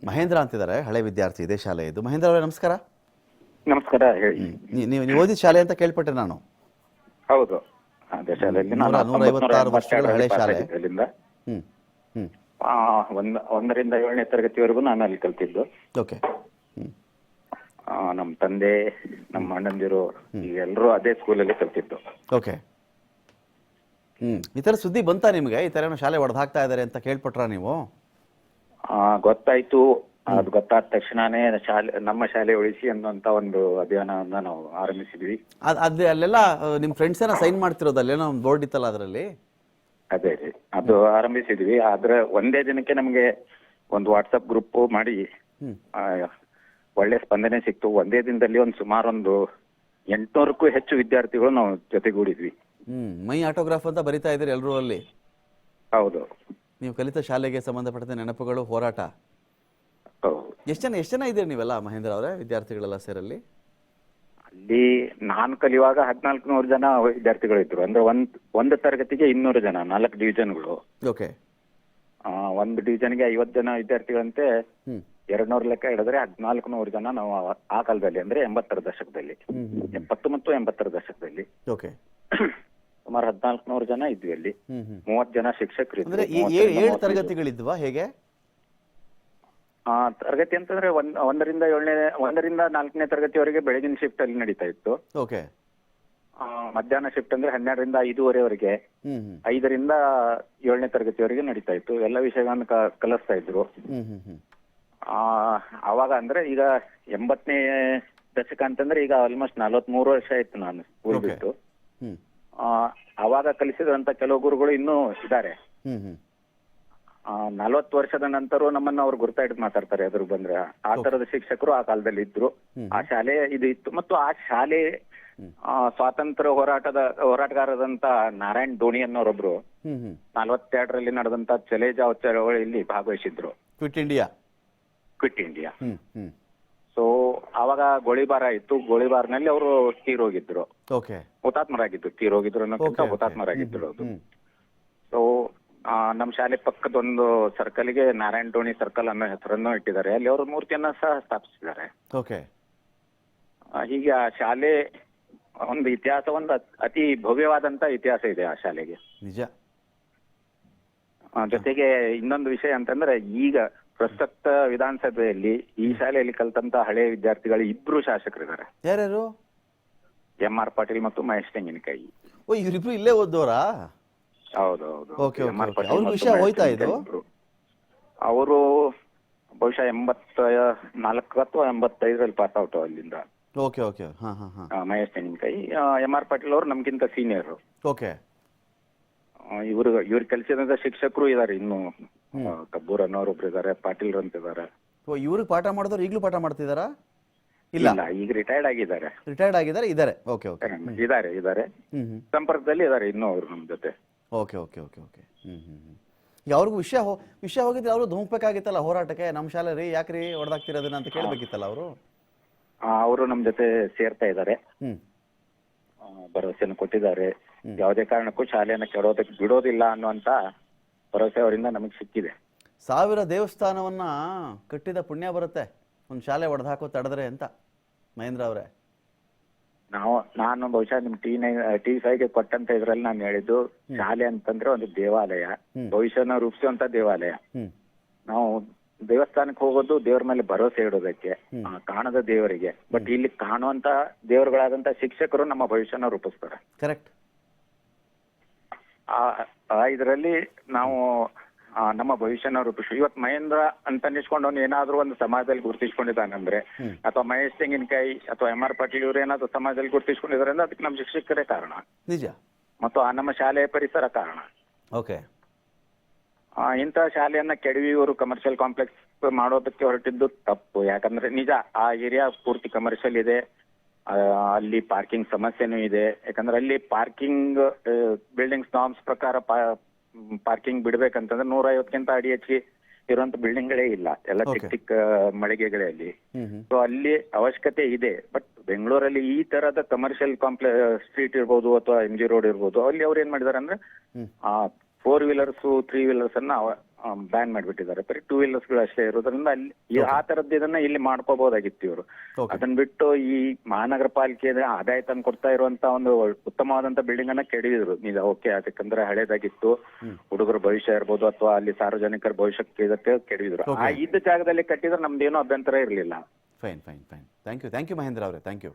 ಮಹೇಂದ್ರ ಅಂತಿದ್ದಾರೆ, ಹಳೆ ವಿದ್ಯಾರ್ಥಿ, ಇದೇ ಶಾಲೆ ಇದು. ಮಹೇಂದ್ರ ಅವರೇ ನಮಸ್ಕಾರ. ನಮಸ್ಕಾರ, ಹೇಳಿ. ನೀವು ಓದಿದ ಶಾಲೆ ಅಂತ ಕೇಳ್ಪಟ್ಟೆ ನಾನು. ಹೌದು, ಅದೇ ಶಾಲೆಯಲ್ಲಿ ನಾನು 156 ವರ್ಷಗಳ ಹಳೆ ಶಾಲೆ. ಅಲ್ಲಿಂದ ಹ್ಮ್ ಹ್ಮ್ 1ರಿಂದ 7ನೇ ತರಗತಿವರೆಗೂ ನಾನು ಅಲ್ಲಿ ಕಲ್ತಿದ್ದು. ಓಕೆ. ನಮ್ಮ ತಂದೆ, ನಮ್ಮ ಅಣ್ಣಂದಿರು ಈಗ ಎಲ್ಲರೂ ಅದೇ ಸ್ಕೂಲಲ್ಲಿ ಕಲ್ತಿದ್ದು. ಓಕೆ. ಈ ಥರ ಸುದ್ದಿ ಬಂತಾ ನಿಮಗೆ? ಈ ಥರ ಏನೋ ಶಾಲೆ ಒಡೆದು ಹಾಕ್ತಾ ಇದ್ದಾರೆ ಅಂತ ಕೇಳ್ಪಟ್ರಾ ನೀವು? ಗೊತ್ತಾಯ್ತು. ಅದು ಗೊತ್ತಾದ ತಕ್ಷಣನೇ ನಮ್ಮ ಶಾಲೆ ಉಳಿಸಿ ಅನ್ನುವಂತ ಒಂದು ಅಭಿಯಾನವನ್ನ ನಾವು ಆರಂಭಿಸಿದ್ವಿ. ಅದೇ ಅಲ್ಲೆಲ್ಲ ನಿಮ್ಮ ಫ್ರೆಂಡ್ಸ್ ಏನೋ ಸೈನ್ ಮಾಡ್ತಿರೋದು, ಅಲ್ಲೇನೋ ಒಂದು ಬೋರ್ಡ್ ಇತ್ತಲ್ಲ ಅದರಲ್ಲಿ? ಅದೇ ರೀ, ಅದು ಆರಂಭಿಸಿದ್ವಿ. ಆದ್ರೆ ಒಂದೇ ದಿನಕ್ಕೆ ನಮಗೆ ಒಂದು ವಾಟ್ಸಪ್ ಗ್ರೂಪ್ ಮಾಡಿ ಒಳ್ಳೆ ಸ್ಪಂದನೆ ಸಿಕ್ತು. ಒಂದೇ ದಿನದಲ್ಲಿ ಸುಮಾರು 800ಕ್ಕೂ ಹೆಚ್ಚು ವಿದ್ಯಾರ್ಥಿಗಳು ನಾವು ಜೊತೆಗೂಡಿದ್ವಿ. ಮೈ ಆಟೋಗ್ರಾಫ್ ಅಂತ ಬರಿತಾ ಇದ್ದೀರಿ ಎಲ್ಲರೂ ಅಲ್ಲಿ? ಹೌದು. ನೀವು ಕಲಿತ ಶಾಲೆಗೆ ಸಂಬಂಧಪಟ್ಟಂತೆ ನೆನಪುಗಳು, ಹೋರಾಟ. ಎಷ್ಟು ಜನ ಇದ್ದೀರಿ ನೀವೆಲ್ಲ ಮಹೇಂದ್ರ ಅವರೇ, ವಿದ್ಯಾರ್ಥಿಗಳೆಲ್ಲ ಸೇರಲ್ಲಿ? ಅಲ್ಲಿ ನಾನು ಕಲಿಯುವಾಗ 1400 ಜನ ವಿದ್ಯಾರ್ಥಿಗಳು ಇದ್ರು. ಅಂದ್ರೆ ಒಂದು ತರಗತಿಗೆ 200 ಜನ, 4 ಡಿವಿಷನ್ಗಳು. ಓಕೆ. ಒಂದು ಡಿವಿಷನ್ಗೆ 50 ಜನ ವಿದ್ಯಾರ್ಥಿಗಳಂತೆ 200 ಲೆಕ್ಕ ಹಿಡಿದ್ರೆ 1400 ಜನ ನಾವು ಆ ಕಾಲದಲ್ಲಿ, ಅಂದ್ರೆ 80ರ ದಶಕದಲ್ಲಿ, 70 ಮತ್ತು 80ರ ದಶಕದಲ್ಲಿ. ಓಕೆ. ಸುಮಾರು 1400 ಜನ ಇದ್ವಿ ಅಲ್ಲಿ. 30 ಜನ ಶಿಕ್ಷಕರು ಇದ್ರು. 7 ತರಗತಿಗಳಿದ್ವಾ ಹೇಗೆ? ತರಗತಿ ಅಂತಂದ್ರೆ 1ರಿಂದ 4ನೇ ತರಗತಿವರೆಗೆ ಬೆಳಗಿನ ಶಿಫ್ಟ್ ಅಲ್ಲಿ ನಡೀತಾ ಇತ್ತು. ಓಕೆ. ಮಧ್ಯಾಹ್ನ ಶಿಫ್ಟ್ ಅಂದ್ರೆ 12ರಿಂದ 5:30ವರೆಗೆ, 5ರಿಂದ 7ನೇ ತರಗತಿವರೆಗೆ ನಡೀತಾ ಇತ್ತು. ಎಲ್ಲ ವಿಷಯಗಳನ್ನು ಕಲಿಸ್ತಾ ಇದ್ರು. ಅವಾಗ ಅಂದ್ರೆ ಈಗ 80ನೇ ದಶಕ ಅಂತಂದ್ರೆ ಈಗ ಆಲ್ಮೋಸ್ಟ್ 43 ವರ್ಷ ಆಯ್ತು ನಾನು ಸ್ಕೂಲ್ ಬಿಟ್ಟು. ಅವಾಗ ಕಲಿಸಿದಂತ ಕೆಲವು ಗುರುಗಳು ಇನ್ನೂ ಇದ್ದಾರೆ. 40 ವರ್ಷದ ನಂತರ ನಮ್ಮನ್ನ ಅವ್ರು ಗುರ್ತಾ ಹಿಡಿದು ಮಾತಾಡ್ತಾರೆ ಎದುರು ಬಂದ್ರೆ. ಆ ತರದ ಶಿಕ್ಷಕರು ಆ ಕಾಲದಲ್ಲಿ ಇದ್ರು. ಆ ಶಾಲೆ ಇದು ಇತ್ತು. ಮತ್ತು ಆ ಶಾಲೆ ಸ್ವಾತಂತ್ರ್ಯ ಹೋರಾಟಗಾರದಂತ ನಾರಾಯಣ್ ಧೋಣಿ ಅನ್ನೋರೊಬ್ರು 42ರಲ್ಲಿ ನಡೆದಂತ ಚಲೇ ಜಾವ್ ಚಳವಳಿಯಲ್ಲಿ ಭಾಗವಹಿಸಿದ್ರು. Quit India. ಸೊ ಅವಾಗ ಗೋಳಿಬಾರ ಇತ್ತು. ಗೋಳಿಬಾರ್ನಲ್ಲಿ ಅವರು ತೀರೋಗಿದ್ರು. ಹುತಾತ್ಮರಾಗಿದ್ರು. ತೀರೋಗಿದ್ರು ಅನ್ನೋಕ್ಕಿಂತ ಹುತಾತ್ಮರಾಗಿದ್ರು ಅದು. ಸೊ ನಮ್ಮ ಶಾಲೆ ಪಕ್ಕದೊಂದು ಸರ್ಕಲ್ಗೆ ನಾರಾಯಣ್ ಧೋಣಿ ಸರ್ಕಲ್ ಅನ್ನೋ ಹೆಸರನ್ನು ಇಟ್ಟಿದ್ದಾರೆ. ಅಲ್ಲಿ ಅವರು ಮೂರ್ತಿಯನ್ನ ಸಹ ಸ್ಥಾಪಿಸಿದ್ದಾರೆ. ಹೀಗೆ ಆ ಶಾಲೆ ಒಂದು ಇತಿಹಾಸ, ಒಂದು ಅತಿ ಭವ್ಯವಾದಂತ ಇತಿಹಾಸ ಇದೆ ಆ ಶಾಲೆಗೆ. ನಿಜ. ಜೊತೆಗೆ ಇನ್ನೊಂದು ವಿಷಯ ಅಂತಂದ್ರೆ, ಈಗ ಪ್ರಸಕ್ತ ವಿಧಾನಸಭೆಯಲ್ಲಿ ಈ ಶಾಲೆಯಲ್ಲಿ ಕಲ್ತಂತ ಹಳೆಯ ವಿದ್ಯಾರ್ಥಿಗಳು 2 ಶಾಸಕರಿದ್ದಾರೆ. ಯಾರ್ಯಾರು? MR ಪಾಟೀಲ್ ಮತ್ತು ಮಹೇಶ್ ತೆಂಗಿನಕಾಯಿ. ಇವರಿಬ್ರು ಇಲ್ಲೇ ಓದ್ದವರಾ? ಹೌದೌದು. ವಿಷಯ ಹೋಯ್ತಾ ಇದು? ಅವರು ಬಹುಶಃ 84 ಅಥವಾ 85ರಲ್ಲಿ ಪಾಸ್ ಔಟ್ ಅಲ್ಲಿಂದ. ಮಹೇಶ್ ತೆಂಗಿನಕಾಯಿ. MR ಪಾಟೀಲ್ ಅವರು ನಮ್ಗಿಂತ ಸೀನಿಯರ್. ಇವ್ರು ಕಲಿಸಿದಂತ ಶಿಕ್ಷಕರು ಇದಾರೆ ಇನ್ನು. ಕಬ್ಬೂರ್ ಅನ್ನೋರೊಬ್ರು ಇದಾರೆ, ಪಾಟೀಲ್ ಅಂತ ಇದಾರೆ. ಇವ್ರಿಗೆ ಪಾಠ ಮಾಡಿದವ್ರು ಈಗಲೂ ಪಾಠ ಮಾಡ್ತಿದಾರಾ? ಇಲ್ಲ, ಈಗ ರಿಟೈರ್ಡ್ ಆಗಿದ್ದಾರೆ. ಇದಾರೆ ಸಂಪರ್ಕದಲ್ಲಿ ಇದಾರೆ ಇನ್ನು ಅವರು ನಮ್ಮ ಜೊತೆ. ಓಕೆ. ಈಗ ಅವ್ರಿಗೂ ವಿಷಯ ಹೋಗಿದ್ರೆ ಅವರು ಧುಮುಕ್ಬೇಕಾಗಿತ್ತಲ್ಲ ಹೋರಾಟಕ್ಕೆ. ನಮ್ಮ ಶಾಲೆ ರೀ, ಯಾಕ್ರಿ ಹೊಡೆದಾಗ್ತಿರೋದನ್ನ ಅಂತ ಕೇಳ್ಬೇಕಿತ್ತಲ್ಲ ಅವರು. ಅವರು ನಮ್ ಜೊತೆ ಸೇರ್ತಾ ಇದ್ದಾರೆ. ಭರವಸೆಯನ್ನು ಕೊಟ್ಟಿದ್ದಾರೆ. ಯಾವುದೇ ಕಾರಣಕ್ಕೂ ಶಾಲೆಯನ್ನ ಕೆಡೋದಕ್ಕೆ ಬಿಡೋದಿಲ್ಲ ಅನ್ನುವಂತ ಭರವಸೆ ಅವರಿಂದ ನಮಗೆ ಸಿಕ್ಕಿದೆ. 1000 ದೇವಸ್ಥಾನವನ್ನ ಕಟ್ಟಿದ ಪುಣ್ಯ ಬರುತ್ತೆ ಒಂದು ಶಾಲೆ ಹೊಡೆದಾಕೋ ತಡೆದ್ರೆ ಅಂತ. ಮಹೇಂದ್ರ ಅವರೇ, ನಾನು ಬಹುಶಃ ನಿಮ್ TV5ಗೆ ಕೊಟ್ಟಂತ ಇದ್ರಲ್ಲಿ ನಾನು ಹೇಳಿದ್ದು, ಶಾಲೆ ಅಂತಂದ್ರೆ ಒಂದು ದೇವಾಲಯ, ಭವಿಷ್ಯನ ರೂಪಿಸುವಂತ ದೇವಾಲಯ. ನಾವು ದೇವಸ್ಥಾನಕ್ಕೆ ಹೋಗೋದು ದೇವರ ಮೇಲೆ ಭರವಸೆ ಇಡೋದಕ್ಕೆ, ಕಾಣದ ದೇವರಿಗೆ. ಬಟ್ ಇಲ್ಲಿ ಕಾಣುವಂತ ದೇವರುಗಳಾದಂತ ಶಿಕ್ಷಕರು ನಮ್ಮ ಭವಿಷ್ಯನ ರೂಪಿಸ್ತಾರೆ. ಕರೆಕ್ಟ್. ಇದರಲ್ಲಿ ನಾವು ನಮ್ಮ ಭವಿಷ್ಯನ ರೂಪಿಸಿ ಇವತ್ತು ಮಹೇಂದ್ರ ಅಂತ ಅನ್ನಿಸ್ಕೊಂಡವನು ಏನಾದ್ರೂ ಒಂದು ಸಮಾಜದಲ್ಲಿ ಗುರುತಿಸ್ಕೊಂಡಿದ್ದಾನಂದ್ರೆ, ಅಥವಾ ಮಹೇಶ್ ತೆಂಗಿನಕಾಯಿ ಅಥವಾ MR ಪಾಟೀಲ್ ಇವರು ಏನಾದ್ರು ಸಮಾಜದಲ್ಲಿ ಗುರುತಿಸ್ಕೊಂಡಿದ್ದಾರೆ ಅಂದ್ರೆ ಅದಕ್ಕೆ ನಮ್ಮ ಶಿಕ್ಷಕರೇ ಕಾರಣ. ನಿಜ. ಮತ್ತು ನಮ್ಮ ಶಾಲೆಯ ಪರಿಸರ ಕಾರಣ. ಇಂತಹ ಶಾಲೆಯನ್ನ ಕೆಡವಿ ಇವರು ಕಮರ್ಷಿಯಲ್ ಕಾಂಪ್ಲೆಕ್ಸ್ ಮಾಡೋದಕ್ಕೆ ಹೊರಟಿದ್ದು ತಪ್ಪು. ಯಾಕಂದ್ರೆ ನಿಜ, ಆ ಏರಿಯಾ ಪೂರ್ತಿ ಕಮರ್ಷಿಯಲ್ ಇದೆ. ಅಲ್ಲಿ ಪಾರ್ಕಿಂಗ್ ಸಮಸ್ಯೆನೂ ಇದೆ. ಯಾಕಂದ್ರೆ ಅಲ್ಲಿ ಪಾರ್ಕಿಂಗ್ ಬಿಲ್ಡಿಂಗ್ಸ್ ನಾರ್ಮ್ಸ್ ಪ್ರಕಾರ ಪಾರ್ಕಿಂಗ್ ಬಿಡ್ಬೇಕಂತಂದ್ರೆ 150ಕ್ಕಿಂತ ಅಡಿ ಹೆಚ್ಚಿಗೆ ಇರುವಂತ ಬಿಲ್ಡಿಂಗ್ಗಳೇ ಇಲ್ಲ. ಎಲ್ಲ ಚಿಕ್ಕ ಮಳಿಗೆಗಳೇ ಅಲ್ಲಿ. ಸೊ ಅಲ್ಲಿ ಅವಶ್ಯಕತೆ ಇದೆ. ಬಟ್ ಬೆಂಗಳೂರಲ್ಲಿ ಈ ತರದ ಕಮರ್ಷಿಯಲ್ ಸ್ಟ್ರೀಟ್ ಇರ್ಬೋದು ಅಥವಾ MG ರೋಡ್ ಇರ್ಬೋದು, ಅಲ್ಲಿ ಅವ್ರು ಏನ್ ಮಾಡಿದಾರೆ ಅಂದ್ರೆ 4 ವೀಲರ್ಸು 3 ವೀಲರ್ಸ್ ಅನ್ನ ಬ್ಯಾನ್ ಮಾಡಿಬಿಟ್ಟಿದ್ದಾರೆ. ಬರೀ 2 ವೀಲರ್ಸ್ಗಳು ಅಷ್ಟೇ ಇರೋದ್ರಿಂದ ಅಲ್ಲಿ ಆ ತರದ್ದು ಇದನ್ನ ಇಲ್ಲಿ ಮಾಡ್ಕೋಬಹುದಾಗಿತ್ತು ಇವರು. Okay. ಅದನ್ನ ಬಿಟ್ಟು ಈ ಮಹಾನಗರ ಪಾಲಿಕೆ ಆದಾಯ ತಂದು ಕೊಡ್ತಾ ಇರುವಂತ ಒಂದು ಉತ್ತಮವಾದಂತ ಬಿಲ್ಡಿಂಗ್ ಅನ್ನ ಕೆಡವಿದ್ರು ನಿಜ. ಓಕೆ, ಅದಕ್ಕಂದ್ರೆ ಹಳೇದಾಗಿತ್ತು, ಹುಡುಗರ ಭವಿಷ್ಯ ಇರ್ಬೋದು ಅಥವಾ ಅಲ್ಲಿ ಸಾರ್ವಜನಿಕರ ಭವಿಷ್ಯಕ್ಕೆ ಇದಕ್ಕೆ ಕೆಡವಿದ್ರು. ಆ ಇದ್ದ ಜಾಗದಲ್ಲಿ ಕಟ್ಟಿದ್ರೆ ನಮ್ದೇನೋ ಅಭ್ಯಂತರ ಇರಲಿಲ್ಲ. Fine fine fine. Thank you Mahendra ಅವರೇ, ಥ್ಯಾಂಕ್ ಯು.